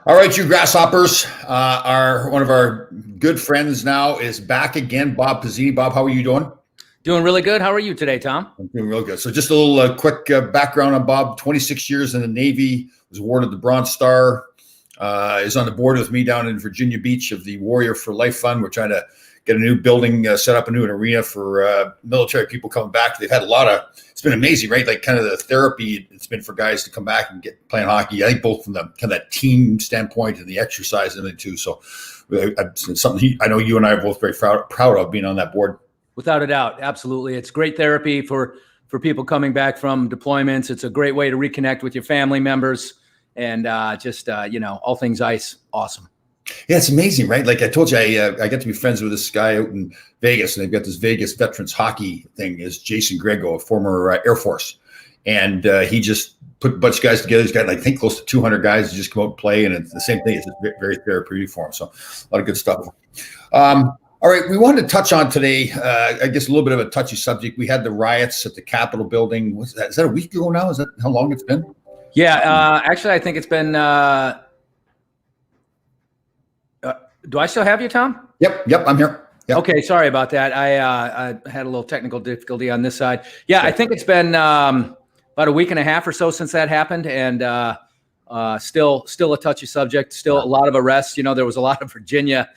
All right, you grasshoppers. Our one of our good friends now is back again, Bob Pizzini. Bob, how are you doing? Doing really good. How are you today, Tom? I'm doing real good. So, just a little quick background on Bob. 26 years in the Navy, was awarded the Bronze Star. Is on the board with me down in Virginia Beach of the Warrior for Life Fund. We're trying to get a new building set up, a new arena for military people coming back. They've had a lot of. It's been amazing, right? Like kind of the therapy it's been for guys to come back and get playing hockey. I think both from the kind of that team standpoint and the exercise and it too. So, something I know you and I are both very proud of being on that board. Without a doubt, absolutely. It's great therapy for people coming back from deployments. It's a great way to reconnect with your family members and all things ice. Awesome. Yeah, it's amazing, right? Like I told you, I got to be friends with this guy out in Vegas, and they've got this Vegas veterans hockey thing. Is Jason Grego, a former Air Force, and he just put a bunch of guys together. He's got, I think, close to 200 guys to just come out and play, and it's the same thing. It's just very therapeutic for him. So a lot of good stuff. All right, we wanted to touch on today, I guess, a little bit of a touchy subject. We had the riots at the Capitol building. What's that? Is that a week ago now? Is that how long it's been? Yeah, actually, I think it's been. Do I still have you, Tom? Yep, I'm here. Yep. Okay, sorry about that. I had a little technical difficulty on this side. Yeah, I think it's been about a week and a half or so since that happened, and still a touchy subject. Still a lot of arrests. You know, there was a lot of Virginia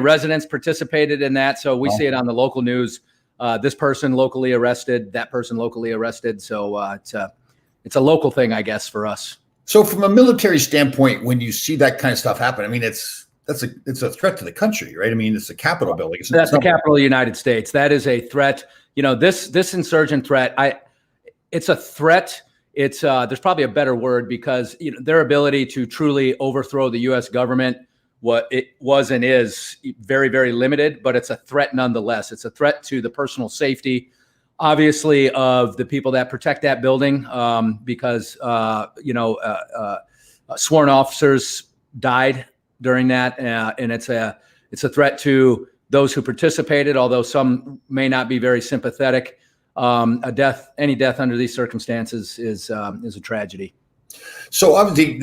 residents participated in that, so we see it on the local news. This person locally arrested, that person locally arrested. So it's a local thing, I guess, for us. So from a military standpoint, when you see that kind of stuff happen, I mean, it's a threat to the country, right? I mean, it's the Capitol building. That's the capital of the United States. That is a threat. You know, this insurgent threat. It's a threat. It's there's probably a better word because their ability to truly overthrow the U.S. government, what it was and is, very, very limited. But it's a threat nonetheless. It's a threat to the personal safety, obviously, of the people that protect that building, because sworn officers died during that, and it's a threat to those who participated, although some may not be very sympathetic. Any death under these circumstances is a tragedy. So obviously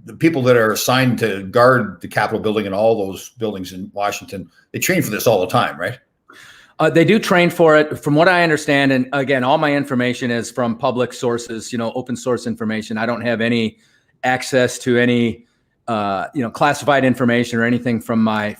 the people that are assigned to guard the Capitol building and all those buildings in Washington, they train for this all the time, right? They do train for it, from what I understand. And again, all my information is from public sources, open source information. I don't have any access to any classified information or anything from my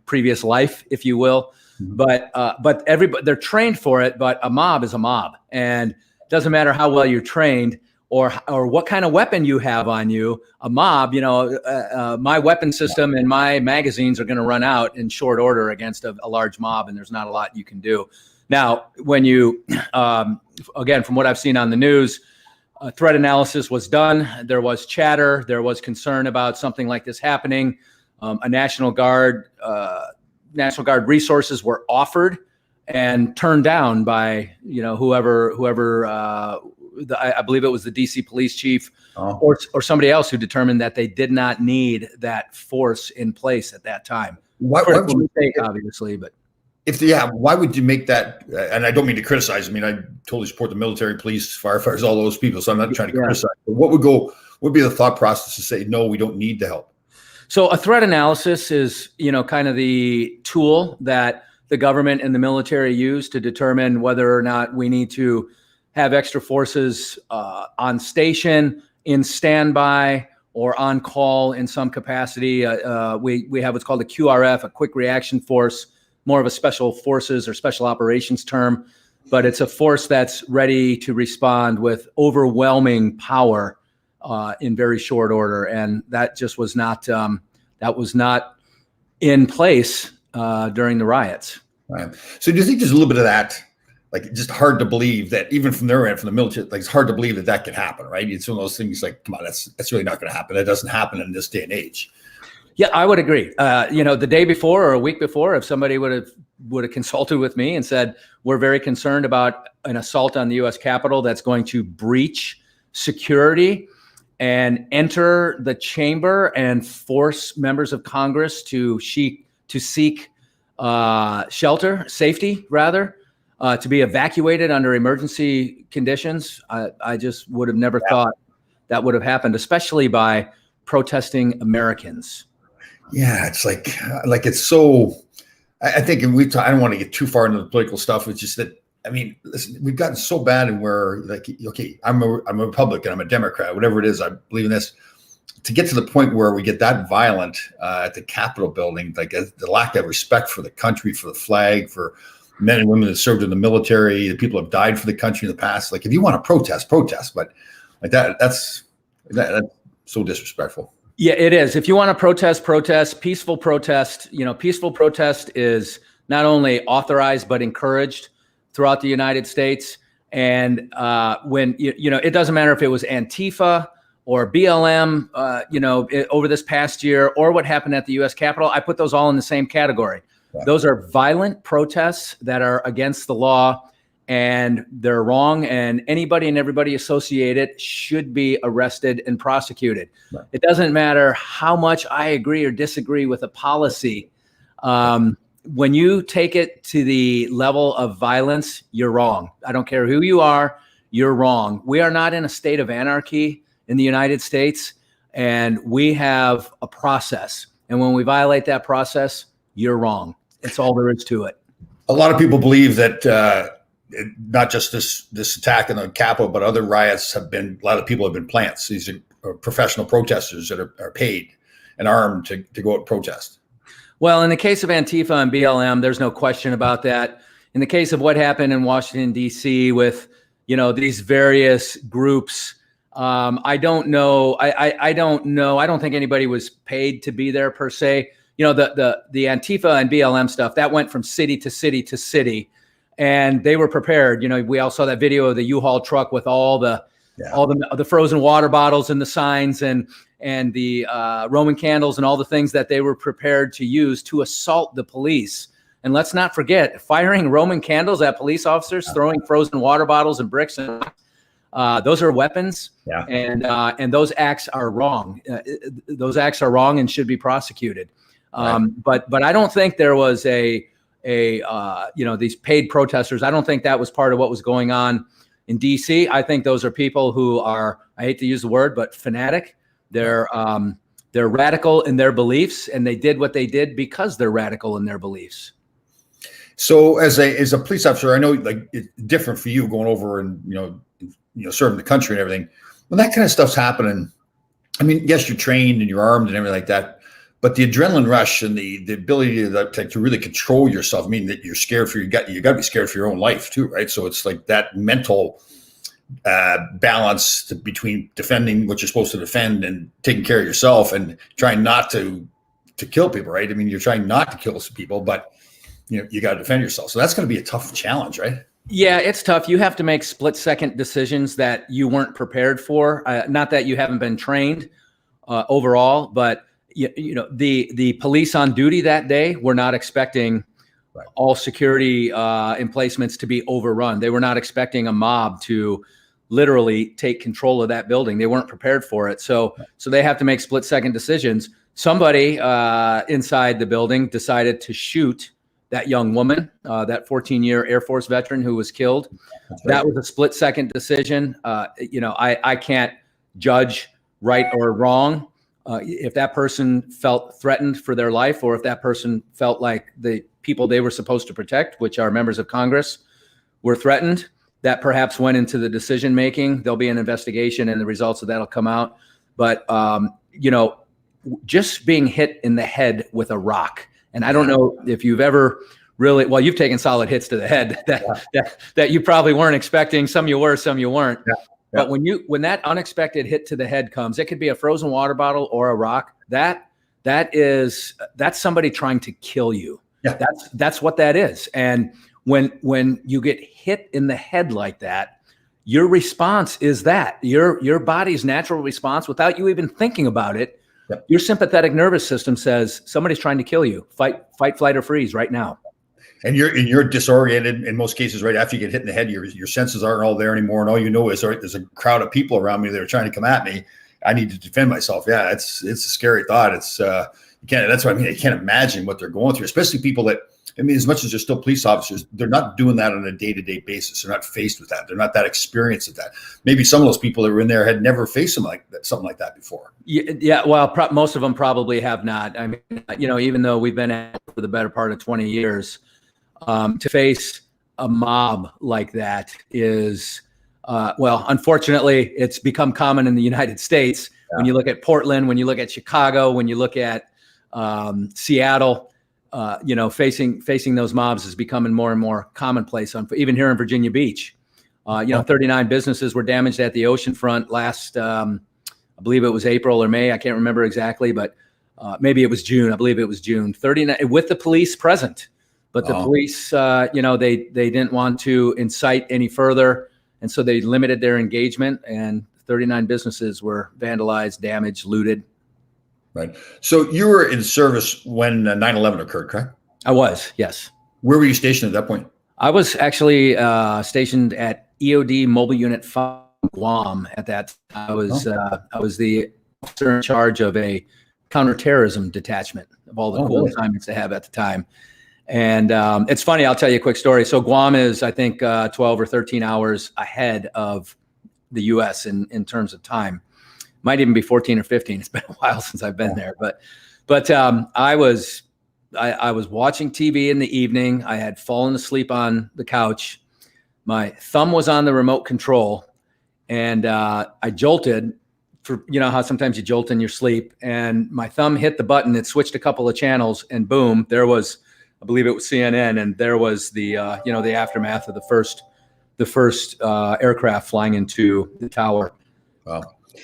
previous life, if you will. Mm-hmm. But everybody, they're trained for it. But a mob is a mob, and it doesn't matter how well you're trained or what kind of weapon you have on you. A mob, my weapon system and my magazines are going to run out in short order against a large mob, and there's not a lot you can do. Now, when you, again, from what I've seen on the news, threat analysis was done. There was chatter. There was concern about something like this happening. A National Guard resources were offered and turned down by whoever. I believe it was the DC police chief or somebody else who determined that they did not need that force in place at that time. Why would you make that? And I don't mean to criticize. I mean, I totally support the military, police, firefighters, all those people. So I'm not trying to criticize. But what would be the thought process to say, no, we don't need the help? So a threat analysis is, kind of the tool that the government and the military use to determine whether or not we need to have extra forces on station, in standby, or on call in some capacity. We have what's called a QRF, a quick reaction force, more of a special forces or special operations term, but it's a force that's ready to respond with overwhelming power in very short order. And that just was not in place during the riots. Right. So do you think there's a little bit of that? Like, just hard to believe that even from their end, from the military, like, it's hard to believe that could happen, right? It's one of those things like, come on, that's really not going to happen. That doesn't happen in this day and age. Yeah, I would agree. The day before or a week before, if somebody would have consulted with me and said, we're very concerned about an assault on the U.S. Capitol that's going to breach security and enter the chamber and force members of Congress to seek safety, to be evacuated under emergency conditions, I just would have never thought that would have happened, especially by protesting Americans. Yeah, it's like it's so. I think, and I don't want to get too far into the political stuff. It's just that, I mean, listen, we've gotten so bad in where, like, okay, I'm a Republican, I'm a Democrat, whatever it is, I believe in this. To get to the point where we get that violent at the Capitol building, like the lack of respect for the country, for the flag, for men and women that served in the military, the people who have died for the country in the past. Like, if you want to protest, but like that's so disrespectful. Yeah, it is. If you want to protest, peaceful protest. Peaceful protest is not only authorized but encouraged throughout the United States. And when it doesn't matter if it was Antifa or BLM, over this past year, or what happened at the U.S. Capitol, I put those all in the same category. Yeah. Those are violent protests that are against the law, and they're wrong, and anybody and everybody associated should be arrested and prosecuted. Right. It doesn't matter how much I agree or disagree with a policy. When you take it to the level of violence, you're wrong. I don't care who you are, you're wrong. We are not in a state of anarchy in the United States, and we have a process. And when we violate that process, you're wrong. That's all there is to it. A lot of people believe that not just this attack in the Capitol, but other riots a lot of people have been plants. These are professional protesters that are paid and armed to go out and protest. Well, in the case of Antifa and BLM, there's no question about that. In the case of what happened in Washington, D.C. with, these various groups, I don't know. I don't know. I don't think anybody was paid to be there per se. The Antifa and BLM stuff, that went from city to city to city. And they were prepared. We all saw that video of the U-Haul truck with all the frozen water bottles and the signs and the Roman candles and all the things that they were prepared to use to assault the police. And let's not forget, firing Roman candles at police officers, throwing frozen water bottles and bricks, and those are weapons. Yeah. And those acts are wrong. Those acts are wrong and should be prosecuted. Right. But I don't think there was these paid protesters. I don't think that was part of what was going on in DC. I think those are people who are, I hate to use the word, but fanatic. They're radical in their beliefs, and they did what they did because they're radical in their beliefs. So as a police officer, I know, like, it's different for you going over and, serving the country and everything. When that kind of stuff's happening, I mean, yes, you're trained and you're armed and everything like that, but the adrenaline rush and the ability to really control yourself, I mean, that you're scared you got to be scared for your own life too, right? So it's like that mental balance between defending what you're supposed to defend and taking care of yourself and trying not to kill people, right? I mean, you're trying not to kill some people, but you got to defend yourself. So that's going to be a tough challenge, right? Yeah, it's tough. You have to make split-second decisions that you weren't prepared for. Not that you haven't been trained overall, but the police on duty that day were not expecting all security emplacements to be overrun. They were not expecting a mob to literally take control of that building. They weren't prepared for it. So they have to make split-second decisions. Somebody inside the building decided to shoot that young woman, that 14-year Air Force veteran who was killed. Right. That was a split-second decision. I can't judge right or wrong. If that person felt threatened for their life, or if that person felt like the people they were supposed to protect, which are members of Congress, were threatened, that perhaps went into the decision making. There'll be an investigation, and the results of that'll come out. But just being hit in the head with a rock, and I don't know if you've ever really, well, you've taken solid hits to the head that you probably weren't expecting. Some you were, some you weren't. Yeah. But when that unexpected hit to the head comes, it could be a frozen water bottle or a rock. That's somebody trying to kill you. Yeah. That's what that is. And when you get hit in the head like that, your response is that your body's natural response, without you even thinking about it. Yep. Your sympathetic nervous system says somebody's trying to kill you. Fight, flight, or freeze right now. And you're disoriented in most cases. Right after you get hit in the head, your senses aren't all there anymore, and all you know is, all right, there's a crowd of people around me that are trying to come at me. I need to defend myself. Yeah, it's a scary thought. It's you can't. That's what I mean. I can't imagine what they're going through, especially people that I mean, as much as they're still police officers, they're not doing that on a day-to-day basis. They're not faced with that. They're not that experienced at that. Maybe some of those people that were in there had never faced something like that before. Yeah, well, most of them probably have not. I mean, even though we've been at it for the better part of 20 years, to face a mob like that is, well, unfortunately, it's become common in the United States. Yeah. When you look at Portland, when you look at Chicago, when you look at Seattle, facing those mobs is becoming more and more commonplace. Even here in Virginia Beach, 39 businesses were damaged at the oceanfront last, I believe it was April or May. I can't remember exactly, but maybe it was June. I believe it was June. 39 with the police present, but the police, they didn't want to incite any further, and so they limited their engagement. And 39 businesses were vandalized, damaged, looted. Right. So you were in service when 9/11 occurred, correct? I was, yes. Where were you stationed at that point? I was actually stationed at EOD Mobile Unit 5, Guam. At that time. I was the officer in charge of a counterterrorism detachment of all the cool assignments they have at the time. And it's funny, I'll tell you a quick story. So Guam is, I think, 12 or 13 hours ahead of the U.S. in terms of time. Might even be 14 or 15. It's been a while since I've been there, but I was watching TV in the evening. I had fallen asleep on the couch. My thumb was on the remote control, and I jolted. For how sometimes you jolt in your sleep, and my thumb hit the button. It switched a couple of channels, and boom, there was, I believe it was CNN, and there was the the aftermath of the first aircraft flying into the tower. Wow.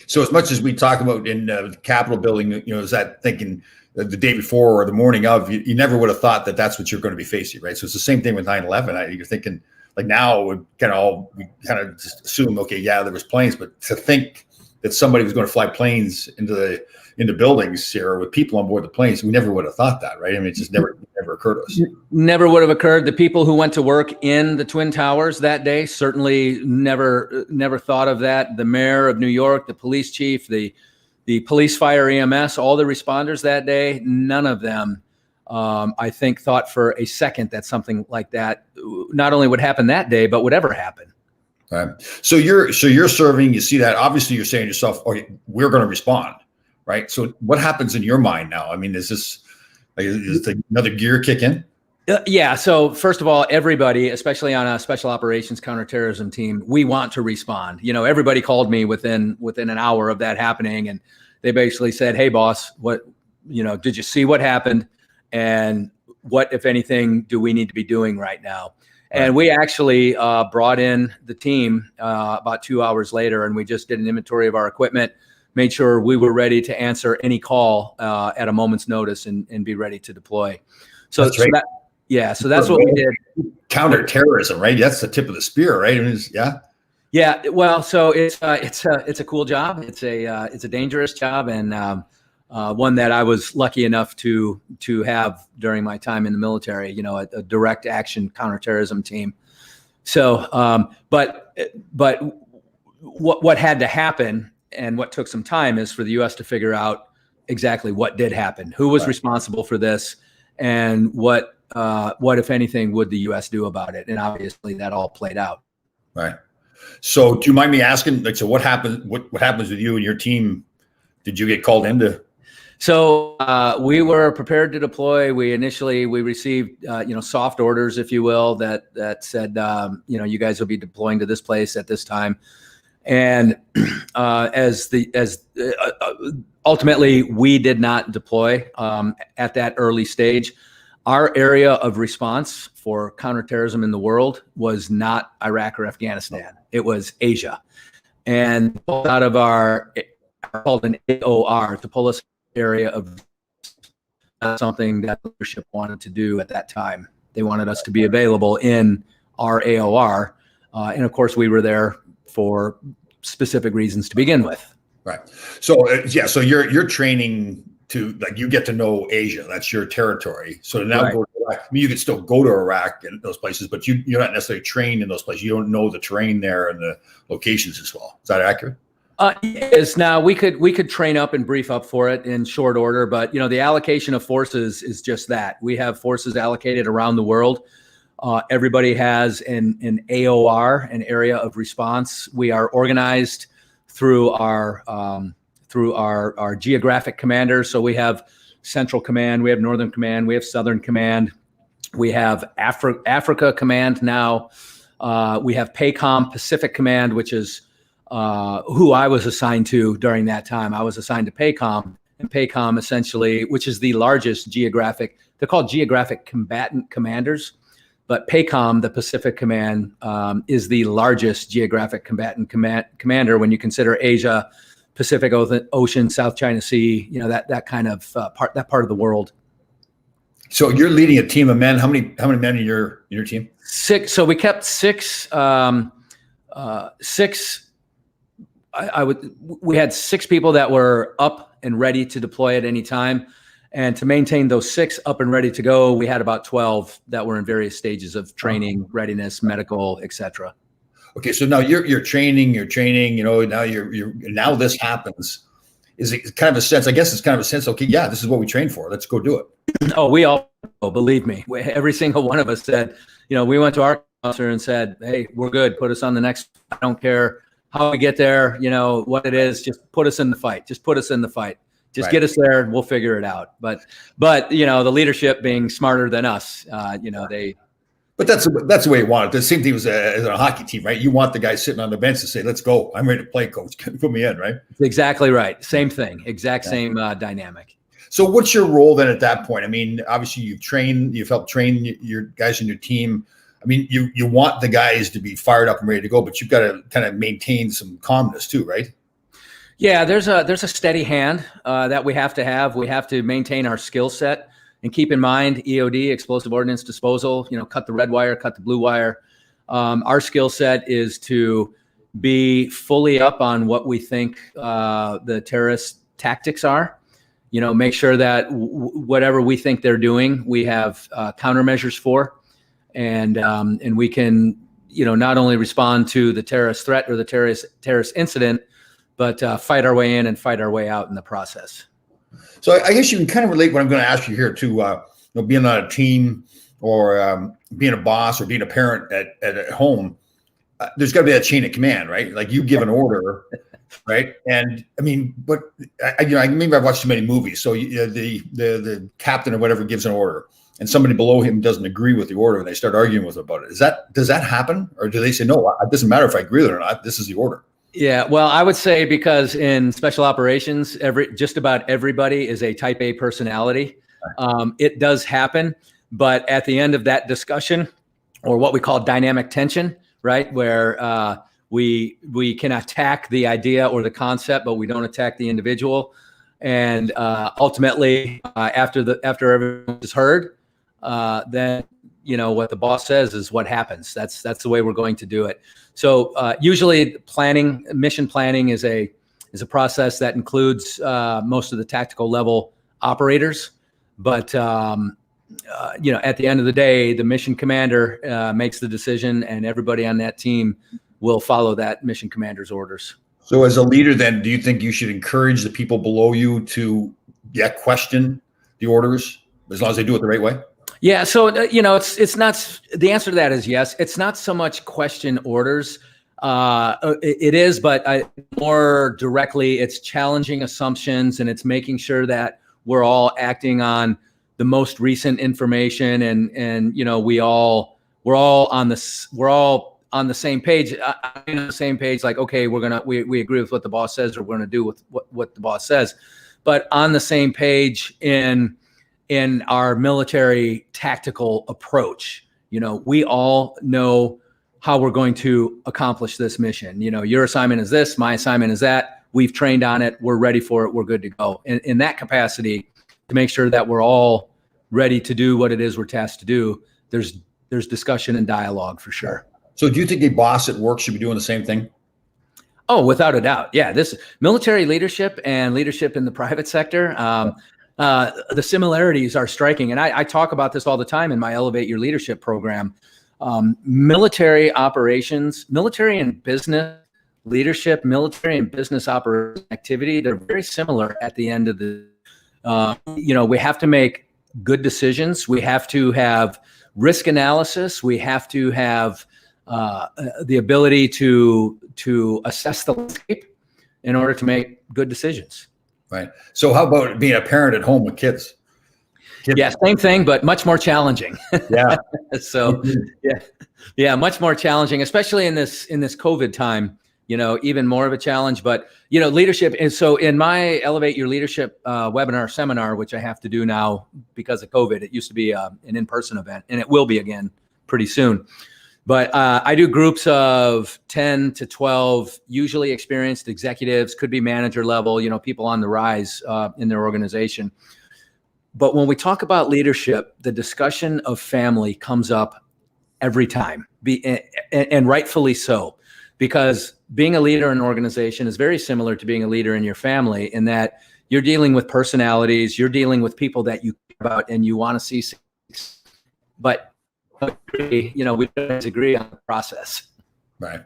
So as much as we talk about in the Capitol building, is that thinking the day before or the morning of, you never would have thought that that's what you're going to be facing, right? So it's the same thing with 9/11. You're thinking, like, now we kind of just assume, okay, yeah, there was planes, but to think that somebody was going to fly planes into buildings here with people on board the planes, we never would have thought that, right? I mean, it just never occurred to us. Never would have occurred. The people who went to work in the Twin Towers that day certainly never thought of that. The mayor of New York, the police chief, the police, fire, EMS, all the responders that day, none of them, I think, thought for a second that something like that not only would happen that day, but would ever happen. Right. So you're serving. You see that. Obviously, you're saying to yourself, "Okay, we're going to respond." Right. So what happens in your mind now? I mean, is another gear kick in? Yeah. So first of all, everybody, especially on a special operations counterterrorism team, we want to respond. Everybody called me within an hour of that happening, and they basically said, "Hey, boss, did you see what happened? And what, if anything, do we need to be doing right now?" And we actually brought in the team about 2 hours later, and we just did an inventory of our equipment, made sure we were ready to answer any call at a moment's notice and be ready to deploy. So that's what we did. Counterterrorism, right? That's the tip of the spear, right? I mean, yeah. Well, so it's a cool job. It's a dangerous job, and one that I was lucky enough to have during my time in the military. A direct action counterterrorism team. So, but what had to happen, and what took some time, is for the U.S. to figure out exactly what did happen, who was responsible for this, and what if anything would the U.S. do about it. And obviously that all played out. Right. So do you mind me asking, so what happens with you and your team? Did you get called into? So we were prepared to deploy. We received soft orders, if you will, that said you guys will be deploying to this place at this time. And ultimately, we did not deploy at that early stage. Our area of response for counterterrorism in the world was not Iraq or Afghanistan. It was Asia, and out of our called an AOR, to pull us area of something that leadership wanted to do at that time. They wanted us to be available in our AOR, and of course, we were there for specific reasons to begin with. Right. So so you're training to, like, you get to know Asia. That's your territory. So now go to Iraq. I mean, you could still go to Iraq and those places, but you're not necessarily trained in those places. You don't know the terrain there and the locations as well. Is that accurate? Is now we could train up and brief up for it in short order, but the allocation of forces is just that. We have forces allocated around the world. Everybody has an AOR, an area of response. We are organized through our geographic commanders. So we have Central Command, we have Northern Command, we have Southern Command, we have Africa Command now. We have PACOM, Pacific Command, which is who I was assigned to during that time. I was assigned to PACOM, and PACOM essentially, which is the largest geographic, they're called geographic combatant commanders, but PACOM, the Pacific Command, is the largest geographic combatant commander when you consider Asia, Pacific Ocean, South China Sea, that kind of part of the world. So you're leading a team of men. How many men in your team? 6. So we kept 6. We had 6 people that were up and ready to deploy at any time. And to maintain those 6 up and ready to go, we had about 12 that were in various stages of training, readiness, medical, etc. Okay, so now you're training. Now this happens. Is it kind of a sense? I guess it's kind of a sense. Okay, yeah, this is what we trained for. Let's go do it. Oh, we all believe me. Every single one of us said, we went to our officer and said, "Hey, we're good. Put us on the next. I don't care how we get there. What it is. Just put us in the fight. Just put us in the fight. Just get us there, and we'll figure it out." But the leadership being smarter than us, they. But that's the way you want it. The same thing as a hockey team, right? You want the guy sitting on the bench to say, "Let's go. I'm ready to play, coach. Put me in," right? Exactly right. Same thing. Same dynamic. So what's your role then at that point? I mean, obviously you've helped train your guys in your team. I mean, you want the guys to be fired up and ready to go, but you've got to kind of maintain some calmness too, right? Yeah, there's a steady hand that we have to have. We have to maintain our skill set and keep in mind EOD, explosive ordnance disposal, cut the red wire, cut the blue wire. Our skill set is to be fully up on what we think the terrorist tactics are. Make sure that whatever we think they're doing, we have countermeasures for, and we can, not only respond to the terrorist threat or the terrorist incident, but fight our way in and fight our way out in the process. So I guess you can kind of relate what I'm going to ask you here to being on a team or being a boss or being a parent at home. There's got to be that chain of command, right? Like you give an order. Right. And I mean, but maybe I've watched too many movies. So the captain or whatever gives an order and somebody below him doesn't agree with the order and they start arguing with him about it. Does that happen? Or do they say, no, it doesn't matter if I agree with it or not. This is the order. Yeah, well, I would say because in special operations, just about everybody is a type A personality. It does happen. But at the end of that discussion, or what we call dynamic tension, right, where we can attack the idea or the concept, but we don't attack the individual. And ultimately, after everyone is heard, then what the boss says is what happens. That's the way we're going to do it. So usually, mission planning is a process that includes most of the tactical level operators. But at the end of the day, the mission commander makes the decision, and everybody on that team will follow that mission commander's orders. So as a leader, then, do you think you should encourage the people below you to question the orders as long as they do it the right way? Yeah. So, it's not, the answer to that is yes. It's not so much question orders. It is, but more directly, it's challenging assumptions and it's making sure that we're all acting on the most recent information and we're all on the same page, like, okay, we agree with what the boss says, or we're going to do with what the boss says, but on the same page in our military tactical approach. We all know how we're going to accomplish this mission. Your assignment is this, my assignment is that. We've trained on it. We're ready for it. We're good to go. In that capacity, to make sure that we're all ready to do what it is we're tasked to do, there's discussion and dialogue for sure. So do you think a boss at work should be doing the same thing? Oh, without a doubt. Yeah. This military leadership and leadership in the private sector, the similarities are striking. And I talk about this all the time in my Elevate Your Leadership program. Military operations, military and business leadership, military, and business operation activity, they're very similar at the end of the, we have to make good decisions. We have to have risk analysis. We have to have the ability to assess the landscape in order to make good decisions. Right. So how about being a parent at home with kids? Yeah, same thing, but much more challenging. Yeah. So much more challenging, especially in this COVID time, even more of a challenge, but leadership. And so in my Elevate Your Leadership webinar seminar, which I have to do now because of COVID, it used to be an in-person event and it will be again pretty soon. But I do groups of 10 to 12, usually experienced executives, could be manager level, people on the rise in their organization. But when we talk about leadership, the discussion of family comes up every time, and rightfully so, because being a leader in an organization is very similar to being a leader in your family in that you're dealing with personalities, you're dealing with people that you care about and you want to see success. But we don't agree on the process. Right.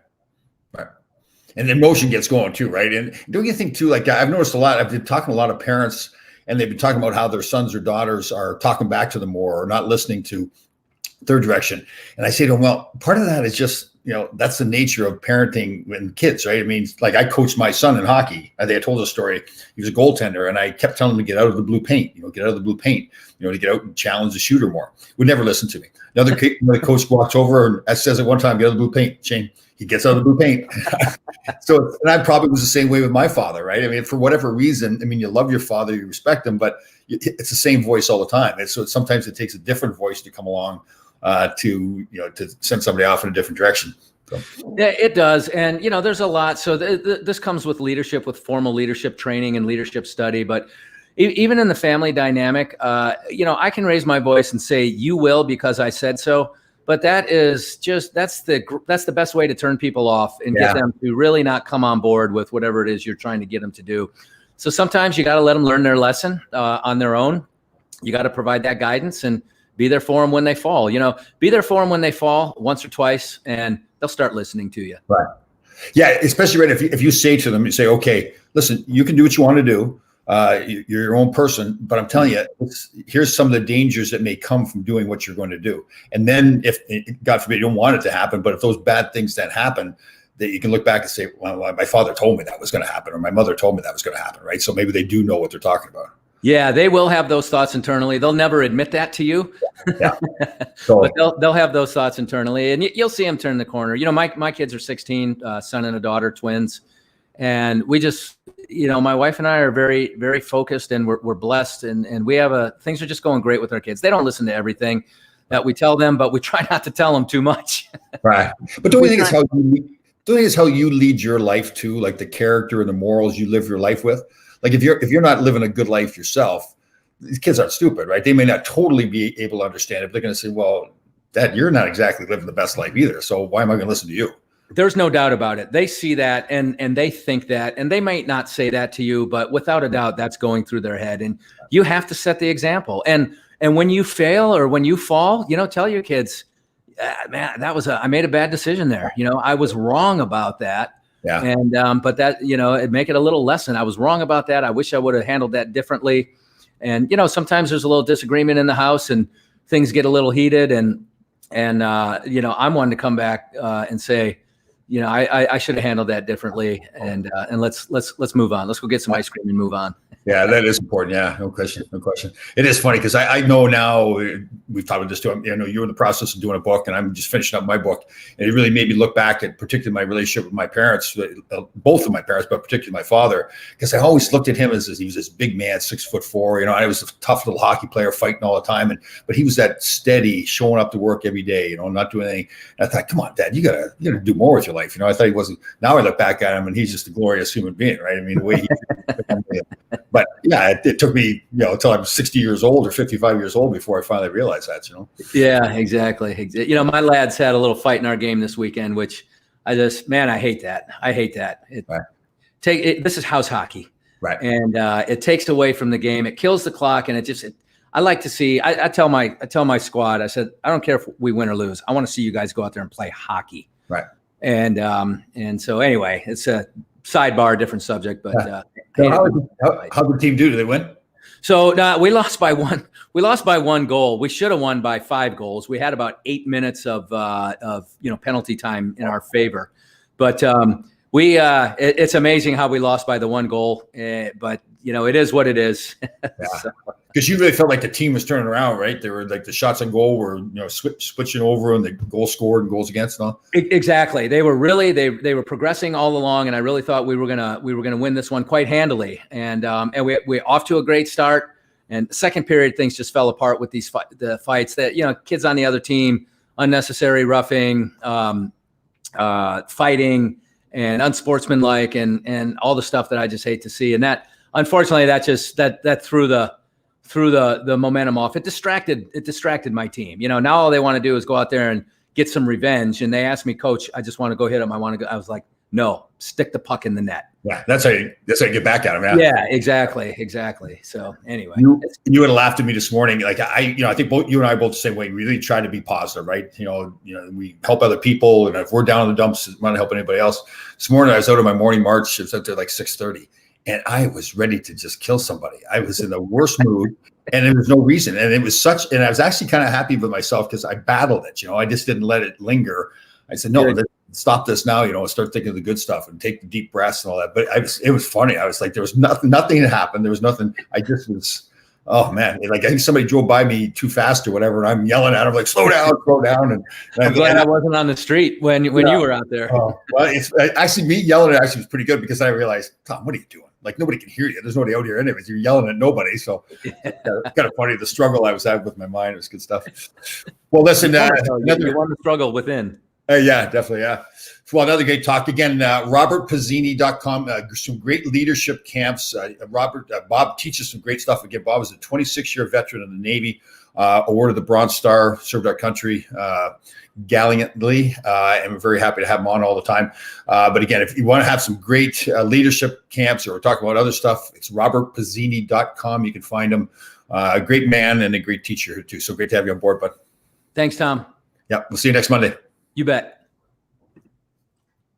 And emotion gets going too, right? And don't you think too, like I've noticed a lot, I've been talking to a lot of parents and they've been talking about how their sons or daughters are talking back to them more or not listening to their direction. And I say to them, well, part of that is just, that's the nature of parenting when kids, right? I mean, like I coached my son in hockey. I think I told a story. He was a goaltender and I kept telling him to get out of the blue paint, to get out and challenge the shooter more. Would never listen to me. Another coach walks over and says at one time, get out of the blue paint, Shane. He gets out of the blue paint. So, and I probably was the same way with my father, right? I mean, for whatever reason, you love your father, you respect him, but it's the same voice all the time. And so sometimes it takes a different voice to come along to send somebody off in a different direction. So. Yeah, it does. And, there's a lot. So this comes with leadership, with formal leadership training and leadership study. But even in the family dynamic, I can raise my voice and say, you will, because I said so. But that's the best way to turn people off and get them to really not come on board with whatever it is you're trying to get them to do. So sometimes you got to let them learn their lesson on their own. You got to provide that guidance and be there for them when they fall. Be there for them when they fall once or twice, and they'll start listening to you. Right. Yeah, especially right if you say to them, you say, okay, listen, you can do what you want to do. You're your own person, but I'm telling you, here's some of the dangers that may come from doing what you're going to do. And then if, God forbid, you don't want it to happen, but if those bad things that happen, that you can look back and say, well, my father told me that was going to happen, or my mother told me that was going to happen, right? So maybe they do know what they're talking about. Yeah, they will have those thoughts internally. They'll never admit that to you, So, but they'll have those thoughts internally, and you'll see them turn the corner. My kids are 16, son and a daughter, twins. And we just, my wife and I are very, very focused, and we're blessed, and we have things are just going great with our kids. They don't listen to everything that we tell them, but we try not to tell them too much. Right. But don't you think it's how you lead your life too? Like the character and the morals you live your life with? Like if you're not living a good life yourself, these kids aren't stupid, right? They may not totally be able to understand it. They're going to say, well, Dad, you're not exactly living the best life either. So why am I going to listen to you? There's no doubt about it. They see that and they think that, and they might not say that to you, but without a doubt, that's going through their head. And you have to set the example. And when you fail or when you fall, tell your kids, man, I made a bad decision there. I was wrong about that. Yeah. And, but that, make it a little lesson. I was wrong about that. I wish I would have handled that differently. And, sometimes there's a little disagreement in the house and things get a little heated and I'm one to come back and say, I should have handled that differently, and let's move on. Let's go get some ice cream and move on. Yeah, that is important. Yeah, no question. It is funny because I know now we've talked about this too. You're in the process of doing a book, and I'm just finishing up my book, and it really made me look back at particularly my relationship with my parents, both of my parents, but particularly my father, because I always looked at him as he was this big man, 6'4". I was a tough little hockey player, fighting all the time, but he was that steady, showing up to work every day, not doing anything. And I thought, come on, Dad, you gotta do more with your life. I thought he wasn't. Now I look back at him, and he's just a glorious human being, right? I mean, the way he. But yeah, it took me, until I'm 60 years old or 55 years old before I finally realized that, Yeah, exactly. My lads had a little fight in our game this weekend, which I hate that. Right. This is house hockey. Right. And it takes away from the game. It kills the clock. And I like to see, I tell my squad, I said, I don't care if we win or lose. I want to see you guys go out there and play hockey. Right. And so anyway, it's a sidebar, different subject, but So how'd the team do? Did they win? So we lost by one. We lost by 1 goal. We should have won by 5 goals. We had about 8 minutes of penalty time in our favor, but it's amazing how we lost by the 1 goal. But it is what it is. Because you really felt like the team was turning around, right? They were like the shots on goal were switching over, and the goals scored and goals against and all. Exactly. They were really they were progressing all along, and I really thought we were gonna win this one quite handily. And we're off to a great start. And second period, things just fell apart with the fights that kids on the other team, unnecessary roughing, fighting, and unsportsmanlike, and all the stuff that I just hate to see. And that, unfortunately, that threw the momentum off. It distracted my team. Now all they want to do is go out there and get some revenge. And they asked me, Coach, I just want to go hit them. I want to go. I was like, no, stick the puck in the net. Yeah, that's how you get back at them. Yeah, exactly. So anyway, you would have laughed at me this morning. Like I think both you and I both the same way. We really try to be positive, right? We help other people, and if we're down in the dumps, we want to help anybody else. This morning I was out on my morning march. It was out there like 6:30. And I was ready to just kill somebody. I was in the worst mood, and there was no reason. And it was and I was actually kind of happy with myself because I battled it. I just didn't let it linger. I said, no, let's stop this now, and start thinking of the good stuff and take the deep breaths and all that. But it was funny. I was like, there was nothing that happened. There was nothing. I just was, oh man. Like I think somebody drove by me too fast or whatever. And I'm yelling at them like, slow down. And I'm glad I wasn't on the street when you were out there. Well, it's actually me yelling at actually was pretty good because I realized, Tom, what are you doing? Like nobody can hear you. There's nobody out here anyways. You're yelling at nobody. So it's kind of funny. The struggle I was having with my mind was good stuff. Well, listen, you want to struggle within. Yeah, definitely. Yeah. Well, another great talk again. RobertPizzini.com. Some great leadership camps. Bob teaches some great stuff. Again, Bob was a 26-year veteran in the Navy, awarded the Bronze Star, served our country gallantly, and we're very happy to have him on all the time. But again, if you want to have some great leadership camps or talk about other stuff, it's RobertPizzini.com. You can find him. A great man and a great teacher too. So great to have you on board, bud. Thanks, Tom. Yeah, we'll see you next Monday. You bet.